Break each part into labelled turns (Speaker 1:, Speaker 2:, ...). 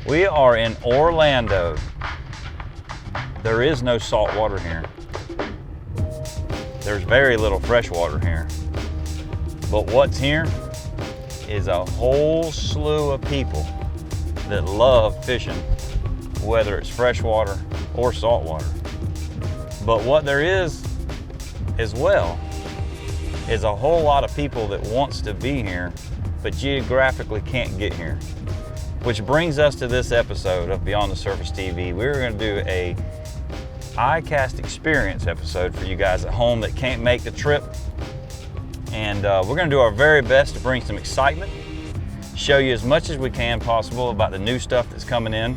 Speaker 1: We are in Orlando. There is no salt water here. There's very little fresh water here. But what's here is a whole slew of people that love fishing, whether it's freshwater or saltwater. But what there is as well is a whole lot of people that wants to be here, but geographically can't get here. Which brings us to this episode of Beyond the Surface TV. We're going to do a ICAST Experience episode for you guys at home that can't make the trip. And we're going to do our very best to bring some excitement, show you as much as we can possible about the new stuff that's coming in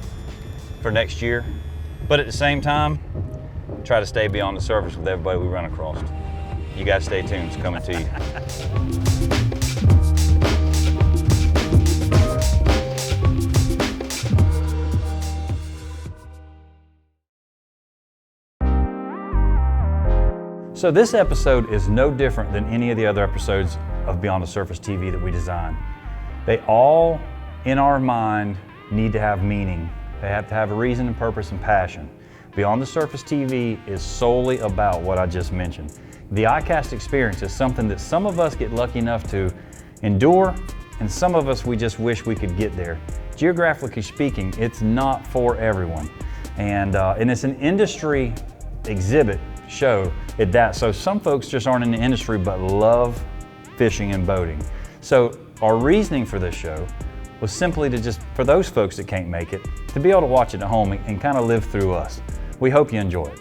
Speaker 1: for next year, but at the same time, try to stay beyond the surface with everybody we run across. You guys stay tuned, it's coming to you. So this episode is no different than any of the other episodes of Beyond the Surface TV that we design. They all, in our mind, need to have meaning. They have to have a reason and purpose and passion. Beyond the Surface TV is solely about what I just mentioned. The ICAST Experience is something that some of us get lucky enough to endure, and some of us we just wish we could get there. Geographically speaking, it's not for everyone. And it's an industry exhibit show at that. So some folks just aren't in the industry but love fishing and boating. So our reasoning for this show was simply to just, for those folks that can't make it, to be able to watch it at home and kind of live through us. We hope you enjoy it.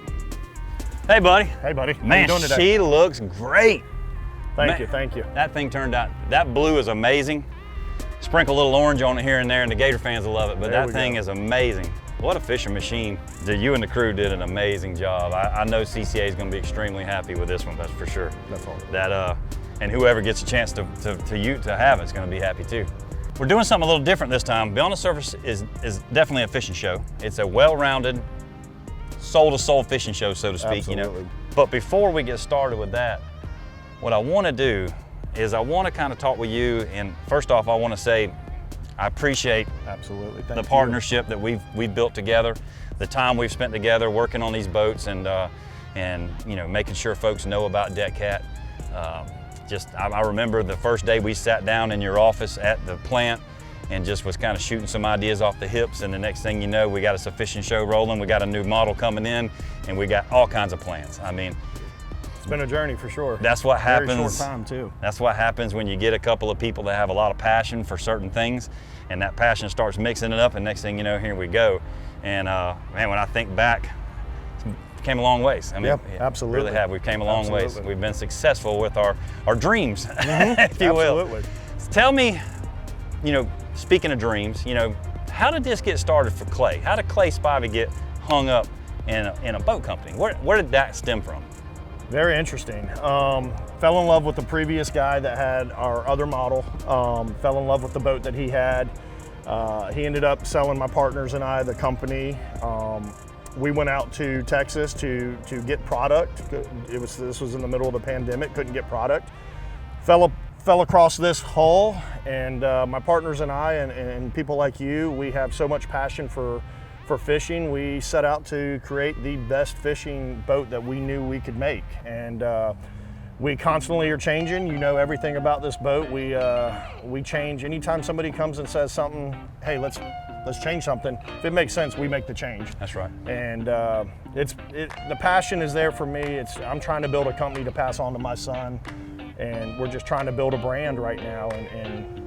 Speaker 1: Hey buddy.
Speaker 2: Hey buddy.
Speaker 1: Man,
Speaker 2: how you doing today?
Speaker 1: She looks great.
Speaker 2: Thank you.
Speaker 1: That thing turned out, that blue is amazing. Sprinkle a little orange on it here and there and the Gator fans will love it, but that thing is amazing. What a fishing machine. You and the crew did an amazing job. I know CCA is going to be extremely happy with this one, that's for sure.
Speaker 2: That's all.
Speaker 1: And whoever gets a chance to have it's going to be happy too. We're doing something a little different this time. Beyond the Surface is definitely a fishing show. It's a well-rounded, soul-to-soul fishing show, so to speak.
Speaker 2: Absolutely.
Speaker 1: You know. But before we get started with that, what I want to do is I want to kind of talk with you. And first off, I want to say I appreciate the partnership that we've built together, the time we've spent together working on these boats, and you know, making sure folks know about DeckCat. I remember the first day we sat down in your office at the plant and just was kind of shooting some ideas off the hips, and the next thing you know, we got a fishing show rolling, we got a new model coming in, and we got all kinds of plans. I mean,
Speaker 2: it's been a journey for sure.
Speaker 1: That's what happens.
Speaker 2: Very short time too.
Speaker 1: That's what happens when you get a couple of people that have a lot of passion for certain things, and that passion starts mixing it up, and next thing you know, here we go. And man, when I think back, we came a long ways. I mean,
Speaker 2: absolutely.
Speaker 1: We really have. We've came a long ways. We've been successful with our dreams, if you will.
Speaker 2: Absolutely.
Speaker 1: Tell me, you know, speaking of dreams, you know, how did this get started for Clay? How did Clay Spivey get hung up in a boat company? Where did that stem from?
Speaker 2: Very interesting. Fell in love with the previous guy that had our other model. Fell in love with the boat that he had. He ended up selling my partners and I the company. We went out to Texas to get product. This was in the middle of the pandemic, couldn't get product. Fell across this hull, and my partners and I and people like you, we have so much passion for fishing. We set out to create the best fishing boat that we knew we could make, and we constantly are changing. You know everything about this boat. We change anytime somebody comes and says something. Hey, let's change something. If it makes sense, we make the change.
Speaker 1: That's right.
Speaker 2: And the passion is there for me. I'm trying to build a company to pass on to my son, and we're just trying to build a brand right now and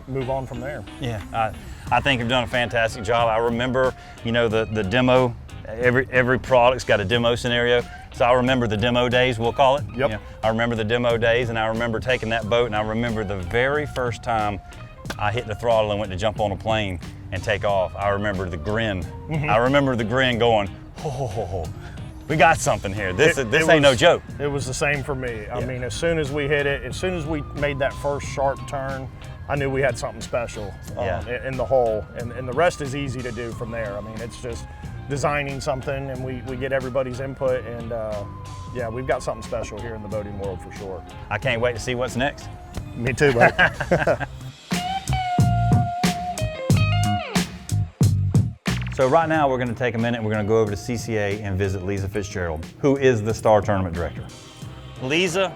Speaker 2: move on from there.
Speaker 1: Yeah, I think you've done a fantastic job. I remember, you know, the demo. Every product's got a demo scenario. So I remember the demo days, we'll call it.
Speaker 2: Yep.
Speaker 1: You know, I remember the demo days, and I remember taking that boat, and I remember the very first time I hit the throttle and went to jump on a plane and take off. I remember the grin.
Speaker 2: Mm-hmm.
Speaker 1: I remember the grin going, ho, we got something here. This ain't no joke.
Speaker 2: It was the same for me. I mean, as soon as we hit it, as soon as we made that first sharp turn, I knew we had something special in the hole, and the rest is easy to do from there. I mean, it's just designing something, and we get everybody's input, and yeah, we've got something special here in the boating world for sure.
Speaker 1: I can't wait to see what's next.
Speaker 2: Me too, buddy.
Speaker 1: So right now we're going to take a minute, we're going to go over to CCA and visit Lisa Fitzgerald, who is the Star Tournament Director. Lisa,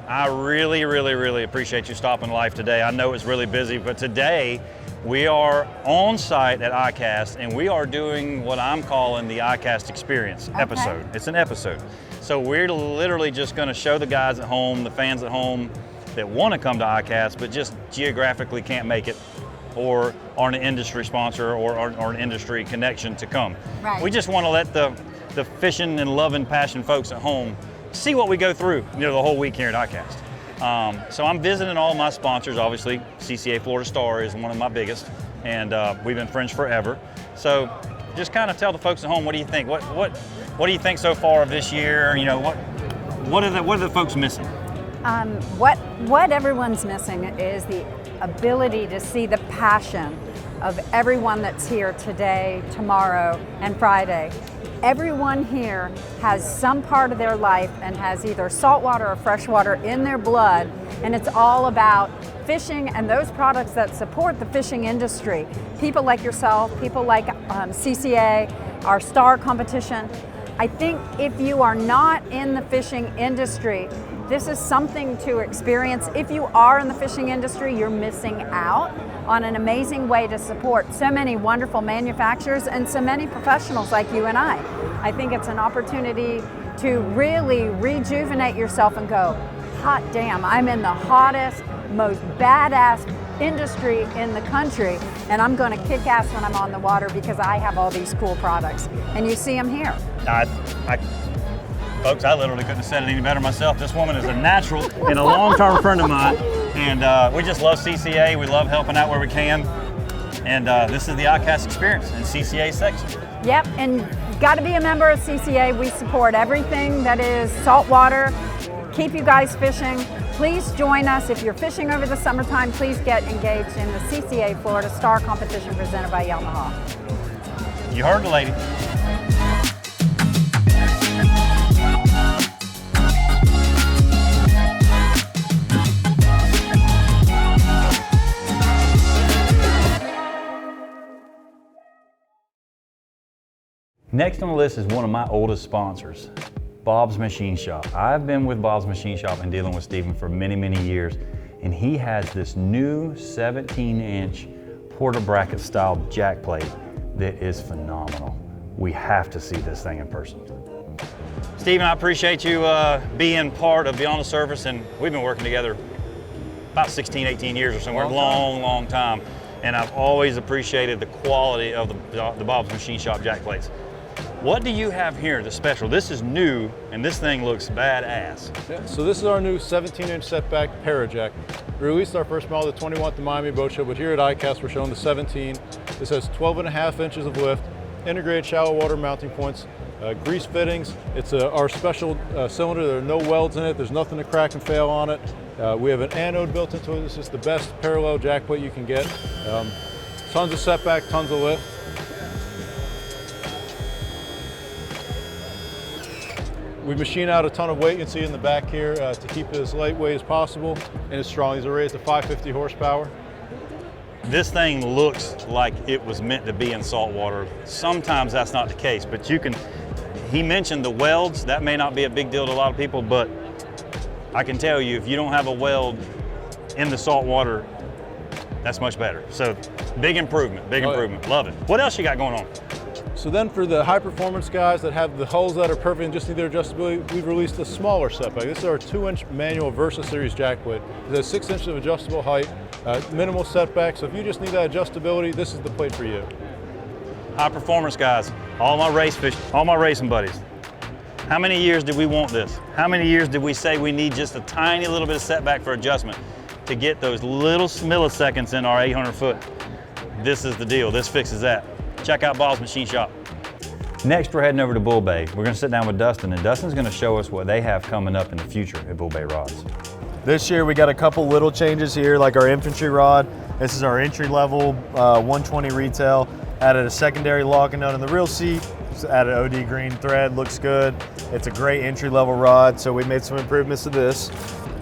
Speaker 1: I really appreciate you stopping live today. I know it's really busy, but today we are on site at ICAST and we are doing what I'm calling the ICAST Experience episode. It's an episode. So we're literally just going to show the guys at home, the fans at home that want to come to ICAST but just geographically can't make it or aren't an industry sponsor or an industry connection to come.
Speaker 3: Right.
Speaker 1: We just want to let the fishing and loving passion folks at home see what we go through the whole week here at ICAST. So I'm visiting all my sponsors. Obviously, CCA Florida Star is one of my biggest, and we've been friends forever. So just kind of tell the folks at home, what do you think? What do you think so far of this year? You know, what are the folks missing?
Speaker 3: What everyone's missing is the ability to see the passion of everyone that's here today, tomorrow, and Friday. Everyone here has some part of their life and has either saltwater or freshwater in their blood, and it's all about fishing and those products that support the fishing industry. People like yourself, people like CCA, our STAR competition. I think if you are not in the fishing industry, this is something to experience. If you are in the fishing industry, you're missing out on an amazing way to support so many wonderful manufacturers and so many professionals like you and I. I think it's an opportunity to really rejuvenate yourself and go, hot damn, I'm in the hottest, most badass industry in the country, and I'm going to kick ass when I'm on the water because I have all these cool products. And you see them here.
Speaker 1: Folks, I literally couldn't have said it any better myself. This woman is a natural and a long-term friend of mine, and we just love CCA. We love helping out where we can, and this is the ICAST Experience in CCA section.
Speaker 3: Yep, and got to be a member of CCA. We support everything that is saltwater. Keep you guys fishing. Please join us. If you're fishing over the summertime, please get engaged in the CCA Florida Star competition presented by Yamaha.
Speaker 1: You heard the lady. Next on the list is one of my oldest sponsors, Bob's Machine Shop. I've been with Bob's Machine Shop and dealing with Stephen for many years, and he has this new 17-inch Porter bracket style jack plate that is phenomenal. We have to see this thing in person. Stephen, I appreciate you being part of Beyond the Surface, and we've been working together about 16, 18 years or somewhere, long time. And I've always appreciated the quality of the Bob's Machine Shop jack plates. What do you have here that's special? This is new, and this thing looks badass.
Speaker 4: Yeah, so this is our new 17-inch setback Parajack. We released our first model, the 21 at the Miami Boat Show, but here at ICAST we're showing the 17. This has 12.5 inches of lift, integrated shallow water mounting points, grease fittings. It's our special cylinder. There are no welds in it. There's nothing to crack and fail on it. We have an anode built into it. This is the best parallel jack plate you can get. Tons of setback, tons of lift. We machine out a ton of weight, you can see in the back here, to keep it as lightweight as possible and as strong. These are raised to 550 horsepower.
Speaker 1: This thing looks like it was meant to be in salt water. Sometimes that's not the case, but he mentioned the welds. That may not be a big deal to a lot of people, but I can tell you, if you don't have a weld in the salt water, that's much better. So big improvement, improvement. Love it. What else you got going on?
Speaker 4: So then for the high performance guys that have the hulls that are perfect and just need their adjustability, we've released a smaller setback. This is our 2-inch manual Versa Series jack plate. It has 6 inches of adjustable height, minimal setback. So if you just need that adjustability, this is the plate for you.
Speaker 1: High performance guys, all my racing buddies. How many years did we want this? How many years did we say we need just a tiny little bit of setback for adjustment to get those little milliseconds in our 800 foot? This is the deal. This fixes that. Check out Bob's Machine Shop. Next, we're heading over to Bull Bay. We're going to sit down with Dustin, and Dustin's going to show us what they have coming up in the future at Bull Bay Rods.
Speaker 5: This year we got a couple little changes here, like our infantry rod. This is our entry level 120 retail. Added a secondary locking nut in the reel seat. Just added OD green thread, looks good. It's a great entry level rod, so we made some improvements to this.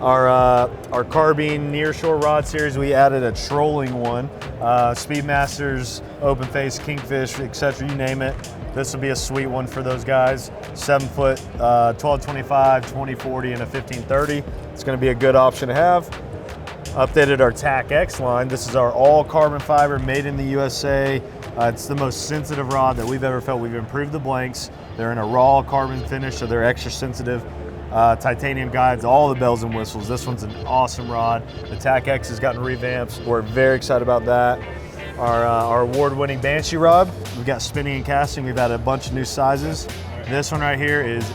Speaker 5: Our carbine nearshore rod series, we added a trolling one. Speedmasters, open face, kingfish, etc., you name it. This will be a sweet one for those guys. 7 foot, 1225, 2040, and a 1530. It's going to be a good option to have. Updated our TAC X line. This is our all carbon fiber, made in the USA. It's the most sensitive rod that we've ever felt. We've improved the blanks. They're in a raw carbon finish, so they're extra sensitive. Titanium guides, all the bells and whistles. This one's an awesome rod. The TAC X has gotten revamped. We're very excited about that. Our award-winning Banshee rod. We've got spinning and casting. We've added a bunch of new sizes. This one right here is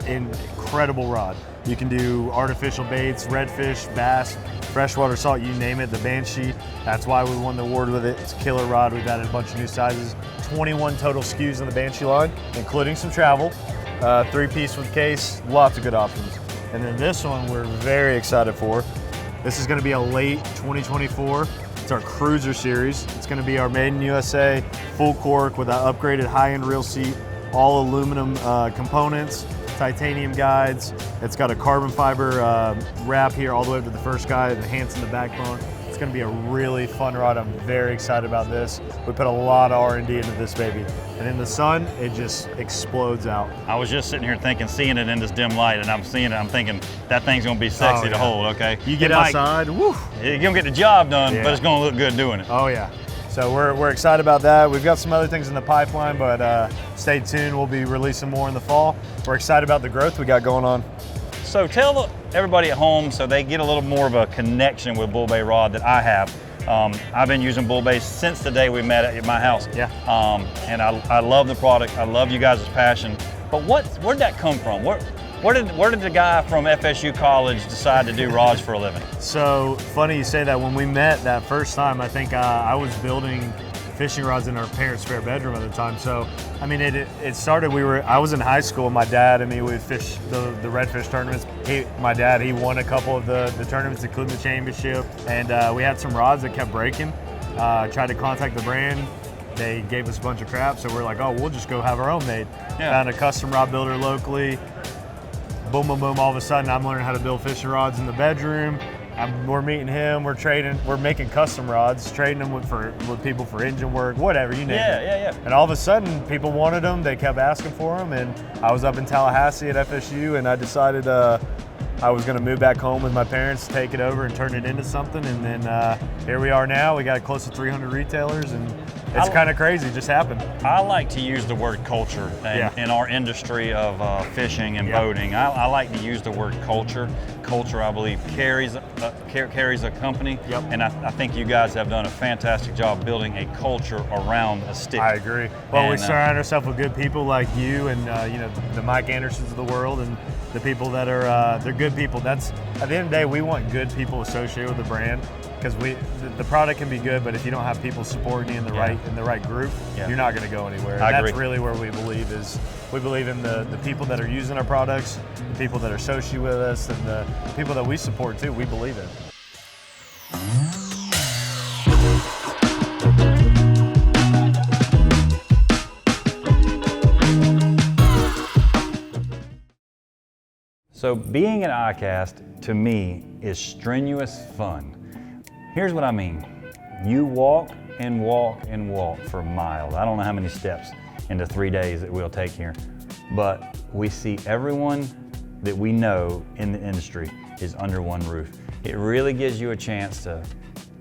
Speaker 5: an incredible rod. You can do artificial baits, redfish, bass, freshwater salt, you name it. The Banshee, that's why we won the award with it. It's a killer rod. We've added a bunch of new sizes. 21 total SKUs in the Banshee line, including some travel. 3-piece with case, lots of good options. And then this one we're very excited for. This is going to be a late 2024. It's our Cruiser series. It's going to be our made in USA, full cork with an upgraded high-end reel seat, all aluminum components, titanium guides. It's got a carbon fiber wrap here all the way up to the first guide, enhancing the backbone. It's going to be a really fun rod. I'm very excited about this. We put a lot of R&D into this baby. And in the sun, it just explodes out.
Speaker 1: I was just sitting here seeing it in this dim light, and I'm seeing it, I'm thinking, that thing's gonna be sexy to hold, okay?
Speaker 5: You get outside, woo!
Speaker 1: You're gonna get the job done, but it's gonna look good doing it.
Speaker 5: Oh yeah. So we're excited about that. We've got some other things in the pipeline, but stay tuned. We'll be releasing more in the fall. We're excited about the growth we got going on.
Speaker 1: So tell everybody at home so they get a little more of a connection with Bull Bay Rod that I have. I've been using Bull Bay since the day we met at my house.
Speaker 5: Yeah.
Speaker 1: And I love the product. I love you guys' passion. But where'd that come from? Where did the guy from FSU College decide to do rods for a living?
Speaker 5: So funny you say that. When we met that first time, I think I was building fishing rods in our parents' spare bedroom at the time. So, I mean, it started, I was in high school, my dad and me would fish the redfish tournaments. My dad, he won a couple of the tournaments, including the championship. And we had some rods that kept breaking. Tried to contact the brand. They gave us a bunch of crap, so we're like, oh, we'll just go have our own made. Yeah. Found a custom rod builder locally. Boom, boom, boom, all of a sudden I'm learning how to build fishing rods in the bedroom. We're meeting him, we're making custom rods, trading them with people for engine work, whatever, you name it.
Speaker 1: Yeah.
Speaker 5: And all of a sudden, people wanted them, they kept asking for them, and I was up in Tallahassee at FSU, and I decided I was gonna move back home with my parents, take it over and turn it into something, and then here we are now. We got close to 300 retailers, and it's kind of crazy, it just happened.
Speaker 1: I like to use the word culture in our industry of fishing and boating. I like to use the word culture. Culture, I believe, carries a company, and I think you guys have done a fantastic job building a culture around a stick.
Speaker 5: I agree. Well, we surround ourselves with good people like you and the Mike Andersons of the world, and the people that are they're good people. That's at the end of the day, we want good people associated with the brand, because the product can be good, but if you don't have people supporting you in the right group, you're not going to go anywhere.
Speaker 1: I agree.
Speaker 5: That's really where we believe in the people that are using our products, the people that are associated with us, and the people that we support too. We believe in.
Speaker 1: So being at ICAST, to me, is strenuous fun. Here's what I mean. You walk and walk and walk for miles. I don't know how many steps in the 3 days that we'll take here, but we see everyone that we know in the industry is under one roof. It really gives you a chance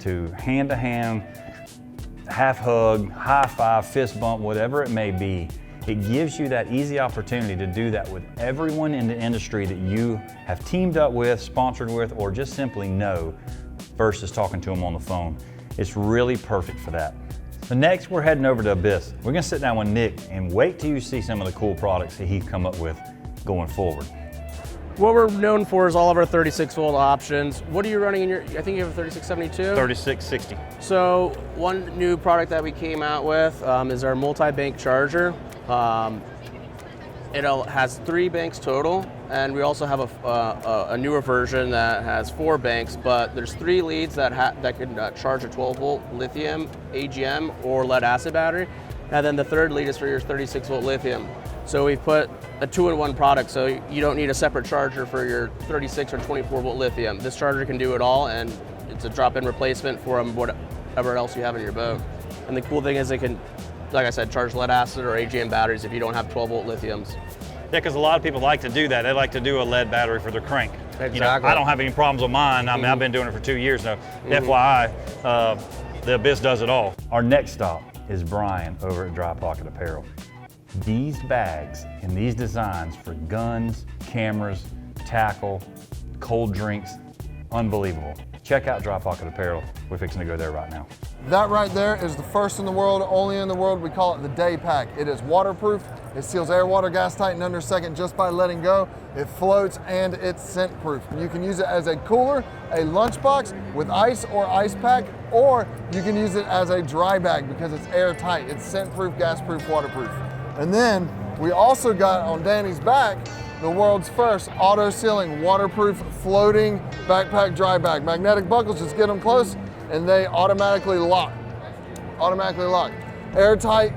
Speaker 1: to hand-to-hand, half hug, high five, fist bump, whatever it may be. It gives you that easy opportunity to do that with everyone in the industry that you have teamed up with, sponsored with, or just simply know versus talking to them on the phone. It's really perfect for that. So next, we're heading over to Abyss. We're gonna sit down with Nick and wait till you see some of the cool products that he's come up with going forward.
Speaker 6: What we're known for is all of our 36-volt options. What are you running in your, I think you have a 3672?
Speaker 1: 3660.
Speaker 6: So one new product that we came out with is our multi-bank charger. It has 3 banks total, and we also have a newer version that has 4 banks, but there's 3 leads that can charge a 12-volt lithium, AGM, or lead acid battery, and then the 3rd lead is for your 36-volt lithium. So we've put a 2-in-1 product, so you don't need a separate charger for your 36 or 24 volt lithium. This charger can do it all, and it's a drop-in replacement for whatever else you have in your boat. And the cool thing is it can, like I said, charge lead acid or AGM batteries if you don't have 12 volt lithiums.
Speaker 1: Yeah, because a lot of people like to do that. They like to do a lead battery for their crank.
Speaker 6: Exactly.
Speaker 1: You know, I don't have any problems with mine. I mean, I've been doing it for 2 years now. FYI, the Abyss does it all. Our next stop is Brian over at Dry Pocket Apparel. These bags and these designs for guns, cameras, tackle, cold drinks, unbelievable. Check out Dry Pocket Apparel. We're fixing to go there right now.
Speaker 7: That right there is the first in the world, only in the world. We call it the Day Pack. It is waterproof. It seals air, water, gas tight in under a second just by letting go. It floats and it's scent proof. You can use it as a cooler, a lunchbox with ice or ice pack, or you can use it as a dry bag because it's airtight. It's scent proof, gas proof, waterproof. And then we also got on Danny's back the world's first auto sealing, waterproof, floating backpack dry bag. Magnetic buckles, just get them close and they automatically lock. Automatically lock. Airtight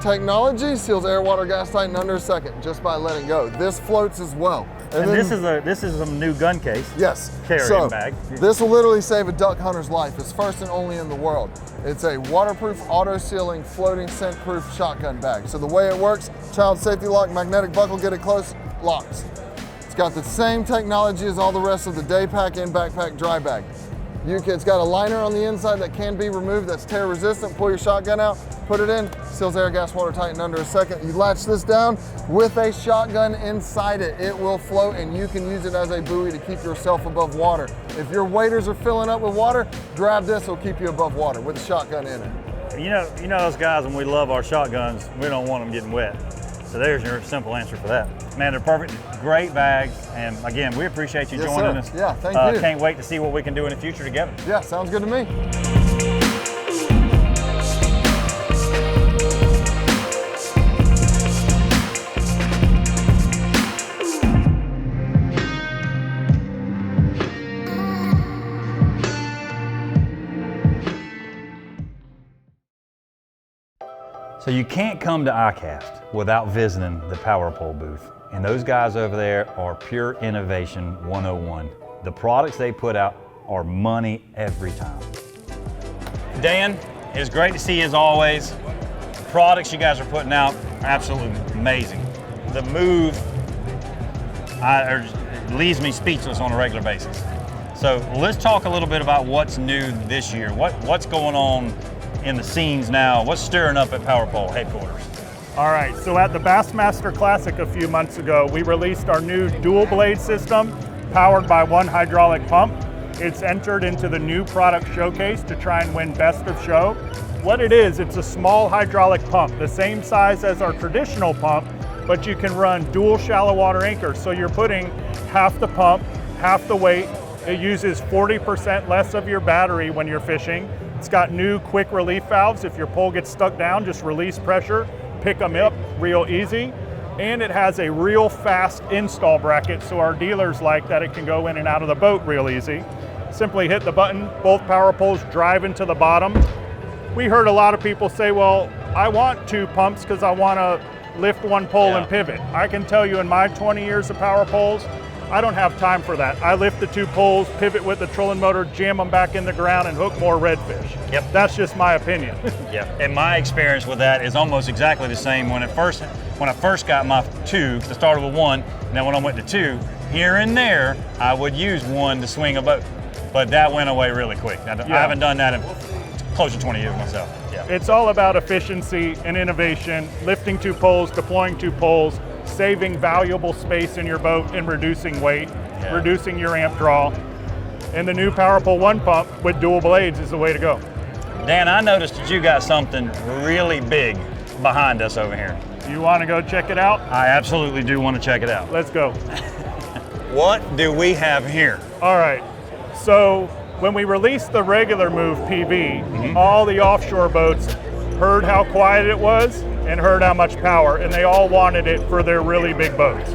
Speaker 7: technology, seals air, water, gas tight in under a second just by letting go. This floats as well.
Speaker 2: And then, this is a new gun case.
Speaker 7: Yes.
Speaker 2: Carrying bag.
Speaker 7: This will literally save a duck hunter's life. It's first and only in the world. It's a waterproof, auto-sealing, floating, scent-proof shotgun bag. So the way it works, child safety lock, magnetic buckle, get it close, locks. It's got the same technology as all the rest of the Day Pack and Backpack dry bag. It's got a liner on the inside that can be removed that's tear resistant. Pull your shotgun out, put it in, seals air, gas, water tight in under a second. You latch this down with a shotgun inside it. It will float and you can use it as a buoy to keep yourself above water. If your waders are filling up with water, grab this, it'll keep you above water with a shotgun in it.
Speaker 2: You know us guys, when we love our shotguns, we don't want them getting wet. So there's your simple answer for that. Man, they're perfect, great bags. And again, we appreciate you joining us.
Speaker 7: Yeah, thank you.
Speaker 2: Can't wait to see what we can do in the future together.
Speaker 7: Yeah, sounds good to me.
Speaker 1: So you can't come to ICAST without visiting the PowerPole booth. And those guys over there are pure innovation 101. The products they put out are money every time. Dan, it's great to see you as always. The products you guys are putting out are absolutely amazing. The move leaves me speechless on a regular basis. So let's talk a little bit about what's new this year. What's going on in the scenes now? What's stirring up at PowerPole headquarters?
Speaker 2: All right, so at the Bassmaster Classic a few months ago, we released our new dual blade system powered by one hydraulic pump. It's entered into the new product showcase to try and win best of show. What it is, it's a small hydraulic pump, the same size as our traditional pump, but you can run dual shallow water anchors. So you're putting half the pump, half the weight. It uses 40% less of your battery when you're fishing. It's got new quick relief valves. If your pole gets stuck down, just release pressure, pick them up real easy. And it has a real fast install bracket, so our dealers like that it can go in and out of the boat real easy. Simply hit the button, both power poles drive into the bottom. We heard a lot of people say, well, I want two pumps because I want to lift one pole and pivot. I can tell you in my 20 years of power poles, I don't have time for that. I lift the two poles, pivot with the trolling motor, jam them back in the ground, and hook more redfish.
Speaker 1: Yep.
Speaker 2: That's just my opinion.
Speaker 1: Yeah, and my experience with that is almost exactly the same. When I first got my two, I started with one, and then when I went to two, here and there, I would use one to swing a boat. But that went away really quick. I haven't done that in close to 20 years myself. Yeah.
Speaker 2: It's all about efficiency and innovation, lifting two poles, deploying two poles, saving valuable space in your boat and reducing weight, reducing your amp draw. And the new PowerPole 1 pump with dual blades is the way to go.
Speaker 1: Dan, I noticed that you got something really big behind us over here.
Speaker 2: You want to go check it out?
Speaker 1: I absolutely do want to check it out.
Speaker 2: Let's go.
Speaker 1: What do we have here?
Speaker 2: All right, so when we released the regular Move PV, all the offshore boats heard how quiet it was and heard how much power, and they all wanted it for their really big boats.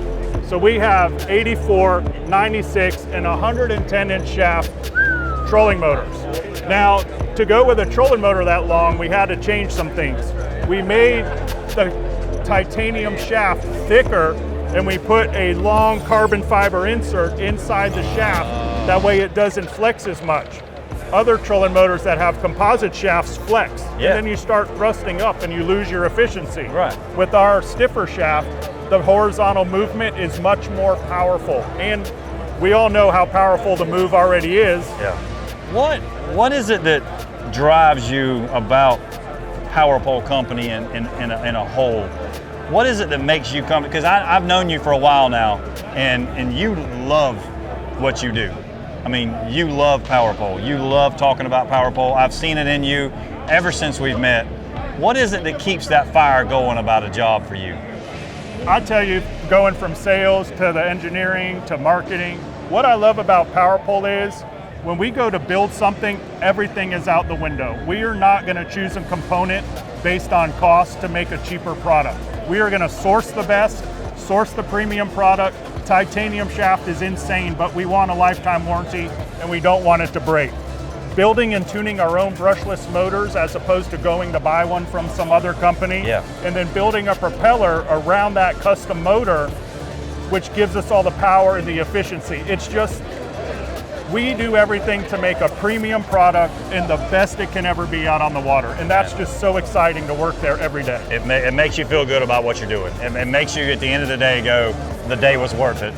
Speaker 2: So we have 84, 96, and 110-inch shaft trolling motors. Now, to go with a trolling motor that long, we had to change some things. We made the titanium shaft thicker, and we put a long carbon fiber insert inside the shaft. That way it doesn't flex as much. Other trolling motors that have composite shafts flex, and then you start thrusting up and you lose your efficiency.
Speaker 1: Right.
Speaker 2: With our stiffer shaft, the horizontal movement is much more powerful, and we all know how powerful the move already is.
Speaker 1: Yeah. What is it that drives you about PowerPole company in a whole? What is it that makes you come? Because I've known you for a while now, and you love what you do. I mean, you love PowerPole. You love talking about PowerPole. I've seen it in you ever since we've met. What is it that keeps that fire going about a job for you?
Speaker 2: I tell you, going from sales to the engineering to marketing, what I love about PowerPole is when we go to build something, everything is out the window. We are not going to choose a component based on cost to make a cheaper product. We are going to source the best, source the premium product. Titanium shaft is insane, but we want a lifetime warranty and we don't want it to break. Building and tuning our own brushless motors as opposed to going to buy one from some other company, and then building a propeller around that custom motor, which gives us all the power and the efficiency. It's just, we do everything to make a premium product and the best it can ever be out on the water. And that's just so exciting to work there every day.
Speaker 1: It makes you feel good about what you're doing. It makes you, at the end of the day, go, the day was worth it.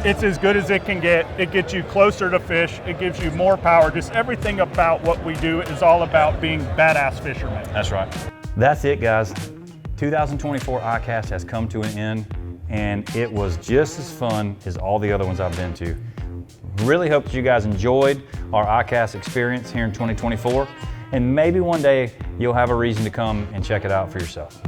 Speaker 2: It's as good as it can get. It gets you closer to fish. It gives you more power. Just everything about what we do is all about being badass fishermen.
Speaker 1: That's right. That's it, guys. 2024 ICAST has come to an end, and it was just as fun as all the other ones I've been to. Really hope that you guys enjoyed our ICAST experience here in 2024, and maybe one day you'll have a reason to come and check it out for yourself.